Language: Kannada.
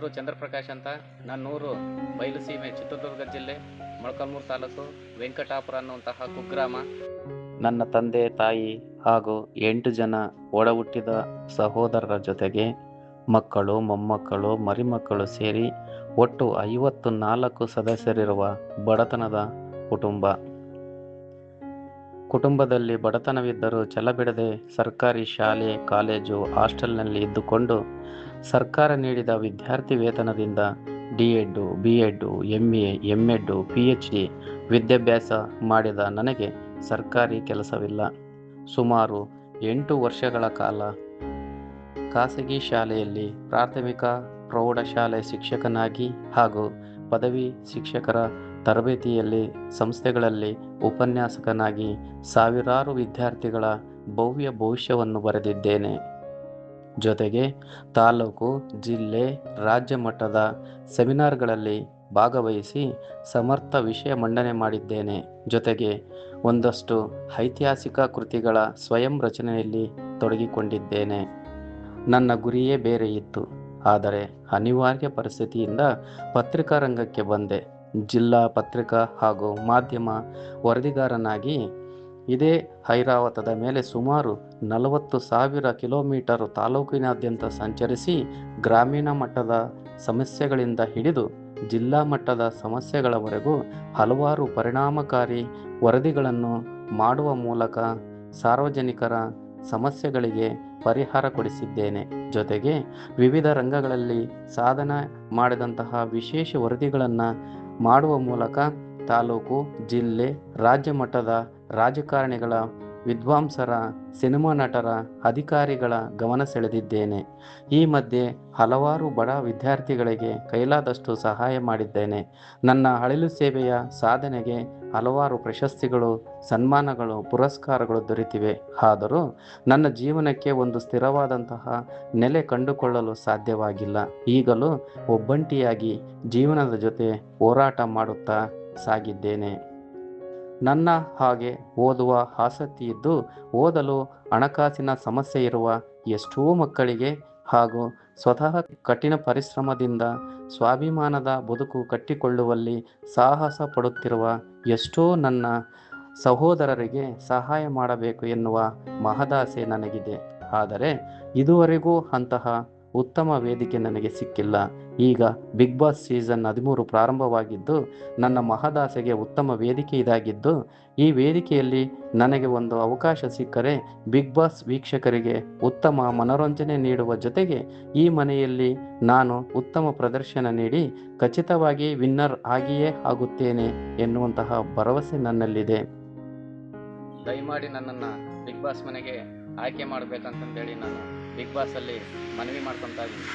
ಹೆಸರು ಚಂದ್ರಪ್ರಕಾಶ್ ಅಂತ. ನನ್ನೂರು ಬಯಲುಸೀಮೆ, ಚಿತ್ರದುರ್ಗ ಜಿಲ್ಲೆ, ಮೊಳಕಾಲ್ಮೂರು ತಾಲೂಕು, ವೆಂಕಟಾಪುರ ಅನ್ನುವಂತಹ ಕುಗ್ರಾಮ. ನನ್ನ ತಂದೆ ತಾಯಿ ಹಾಗೂ 8 ಜನ ಒಡ ಹುಟ್ಟಿದ ಸಹೋದರರ ಜೊತೆಗೆ ಮಕ್ಕಳು, ಮೊಮ್ಮಕ್ಕಳು, ಮರಿಮಕ್ಕಳು ಸೇರಿ ಒಟ್ಟು 54 ಸದಸ್ಯರಿರುವ ಬಡತನದ ಕುಟುಂಬ. ಕುಟುಂಬದಲ್ಲಿ ಬಡತನವಿದ್ದರೂ ಛಲಬಿಡದೆ ಸರ್ಕಾರಿ ಶಾಲೆ, ಕಾಲೇಜು, ಹಾಸ್ಟೆಲ್ನಲ್ಲಿ ಇದ್ದುಕೊಂಡು ಸರ್ಕಾರ ನೀಡಿದ ವಿದ್ಯಾರ್ಥಿ ವೇತನದಿಂದ D.Ed, B.Ed, MA, M.Ed, PhD ವಿದ್ಯಾಭ್ಯಾಸ ಮಾಡಿದ ನನಗೆ ಸರ್ಕಾರಿ ಕೆಲಸವಿಲ್ಲ. ಸುಮಾರು 8 ವರ್ಷಗಳ ಕಾಲ ಖಾಸಗಿ ಶಾಲೆಯಲ್ಲಿ ಪ್ರಾಥಮಿಕ ಪ್ರೌಢಶಾಲೆ ಶಿಕ್ಷಕನಾಗಿ ಹಾಗೂ ಪದವಿ ಶಿಕ್ಷಕರ ತರಬೇತಿಯಲ್ಲಿ ಸಂಸ್ಥೆಗಳಲ್ಲಿ ಉಪನ್ಯಾಸಕನಾಗಿ ಸಾವಿರಾರು ವಿದ್ಯಾರ್ಥಿಗಳ ಭವ್ಯ ಭವಿಷ್ಯವನ್ನು ಬರೆದಿದ್ದೇನೆ. ಜೊತೆಗೆ ತಾಲೂಕು, ಜಿಲ್ಲೆ, ರಾಜ್ಯ ಮಟ್ಟದ ಸೆಮಿನಾರ್ಗಳಲ್ಲಿ ಭಾಗವಹಿಸಿ ಸಮರ್ಥ ವಿಷಯ ಮಂಡನೆ ಮಾಡಿದ್ದೇನೆ. ಜೊತೆಗೆ ಒಂದಷ್ಟು ಐತಿಹಾಸಿಕ ಕೃತಿಗಳ ಸ್ವಯಂ ರಚನೆಯಲ್ಲಿ ತೊಡಗಿಕೊಂಡಿದ್ದೇನೆ. ನನ್ನ ಗುರಿಯೇ ಬೇರೆ ಇತ್ತು. ಆದರೆ ಅನಿವಾರ್ಯ ಪರಿಸ್ಥಿತಿಯಿಂದ ಪತ್ರಿಕಾ ರಂಗಕ್ಕೆ ಬಂದೆ. ಜಿಲ್ಲಾ ಪತ್ರಿಕಾ ಹಾಗೂ ಮಾಧ್ಯಮ ವರದಿಗಾರನಾಗಿ ಇದೇ ಐರಾವತದ ಮೇಲೆ ಸುಮಾರು 40,000 ಕಿಲೋಮೀಟರ್ ತಾಲೂಕಿನಾದ್ಯಂತ ಸಂಚರಿಸಿ ಗ್ರಾಮೀಣ ಮಟ್ಟದ ಸಮಸ್ಯೆಗಳಿಂದ ಹಿಡಿದು ಜಿಲ್ಲಾ ಮಟ್ಟದ ಸಮಸ್ಯೆಗಳವರೆಗೂ ಹಲವಾರು ಪರಿಣಾಮಕಾರಿ ವರದಿಗಳನ್ನು ಮಾಡುವ ಮೂಲಕ ಸಾರ್ವಜನಿಕರ ಸಮಸ್ಯೆಗಳಿಗೆ ಪರಿಹಾರ ಕೊಡಿಸಿದ್ದೇನೆ. ಜೊತೆಗೆ ವಿವಿಧ ರಂಗಗಳಲ್ಲಿ ಸಾಧನೆ ಮಾಡಿದಂತಹ ವಿಶೇಷ ವರದಿಗಳನ್ನು ಮಾಡುವ ಮೂಲಕ ತಾಲೂಕು, ಜಿಲ್ಲೆ, ರಾಜ್ಯ ಮಟ್ಟದ ರಾಜಕಾರಣಿಗಳ, ವಿದ್ವಾಂಸರ, ಸಿನಿಮಾ ನಟರ, ಅಧಿಕಾರಿಗಳ ಗಮನ ಸೆಳೆದಿದ್ದೇನೆ. ಈ ಮಧ್ಯೆ ಹಲವಾರು ಬಡ ವಿದ್ಯಾರ್ಥಿಗಳಿಗೆ ಕೈಲಾದಷ್ಟು ಸಹಾಯ ಮಾಡಿದ್ದೇನೆ. ನನ್ನ ಅಳಿಲು ಸೇವೆಯ ಸಾಧನೆಗೆ ಹಲವಾರು ಪ್ರಶಸ್ತಿಗಳು, ಸನ್ಮಾನಗಳು, ಪುರಸ್ಕಾರಗಳು ದೊರೆತಿವೆ. ಆದರೂ ನನ್ನ ಜೀವನಕ್ಕೆ ಒಂದು ಸ್ಥಿರವಾದಂತಹ ನೆಲೆ ಕಂಡುಕೊಳ್ಳಲು ಸಾಧ್ಯವಾಗಿಲ್ಲ. ಈಗಲೂ ಒಬ್ಬಂಟಿಯಾಗಿ ಜೀವನದ ಜೊತೆ ಹೋರಾಟ ಮಾಡುತ್ತಾ ಸಾಗಿದ್ದೇನೆ. ನನ್ನ ಹಾಗೆ ಓದುವ ಆಸಕ್ತಿ ಇದ್ದು ಓದಲು ಹಣಕಾಸಿನ ಸಮಸ್ಯೆ ಇರುವ ಎಷ್ಟೋ ಮಕ್ಕಳಿಗೆ ಹಾಗೂ ಸ್ವತಃ ಕಠಿಣ ಪರಿಶ್ರಮದಿಂದ ಸ್ವಾಭಿಮಾನದ ಬದುಕು ಕಟ್ಟಿಕೊಳ್ಳುವಲ್ಲಿ ಸಾಹಸ ಪಡುತ್ತಿರುವ ಎಷ್ಟೋ ನನ್ನ ಸಹೋದರರಿಗೆ ಸಹಾಯ ಮಾಡಬೇಕು ಎನ್ನುವ ಮಹದಾಸೆ ನನಗಿದೆ. ಆದರೆ ಇದುವರೆಗೂ ಅಂತಹ ಉತ್ತಮ ವೇದಿಕೆ ನನಗೆ ಸಿಕ್ಕಿಲ್ಲ. ಈಗ ಬಿಗ್ ಬಾಸ್ ಸೀಸನ್ 13 ಪ್ರಾರಂಭವಾಗಿದ್ದು ನನ್ನ ಮಹದಾಸೆಗೆ ಉತ್ತಮ ವೇದಿಕೆ ಇದಾಗಿದ್ದು, ಈ ವೇದಿಕೆಯಲ್ಲಿ ನನಗೆ ಒಂದು ಅವಕಾಶ ಸಿಕ್ಕರೆ ಬಿಗ್ ಬಾಸ್ ವೀಕ್ಷಕರಿಗೆ ಉತ್ತಮ ಮನೋರಂಜನೆ ನೀಡುವ ಜೊತೆಗೆ ಈ ಮನೆಯಲ್ಲಿ ನಾನು ಉತ್ತಮ ಪ್ರದರ್ಶನ ನೀಡಿ ಖಚಿತವಾಗಿ ವಿನ್ನರ್ ಆಗಿಯೇ ಆಗುತ್ತೇನೆ ಎನ್ನುವಂತಹ ಭರವಸೆ ನನ್ನಲ್ಲಿದೆ. ದಯಮಾಡಿ ನನ್ನನ್ನು ಬಿಗ್ ಬಾಸ್ ಮನೆಗೆ ಆಯ್ಕೆ ಮಾಡಬೇಕಂತಂದೇಳಿ ನಾನು ಬಿಗ್ ಬಾಸಲ್ಲಿ ಮನವಿ ಮಾಡ್ಕೊತಾ ಇದ್ದೀನಿ.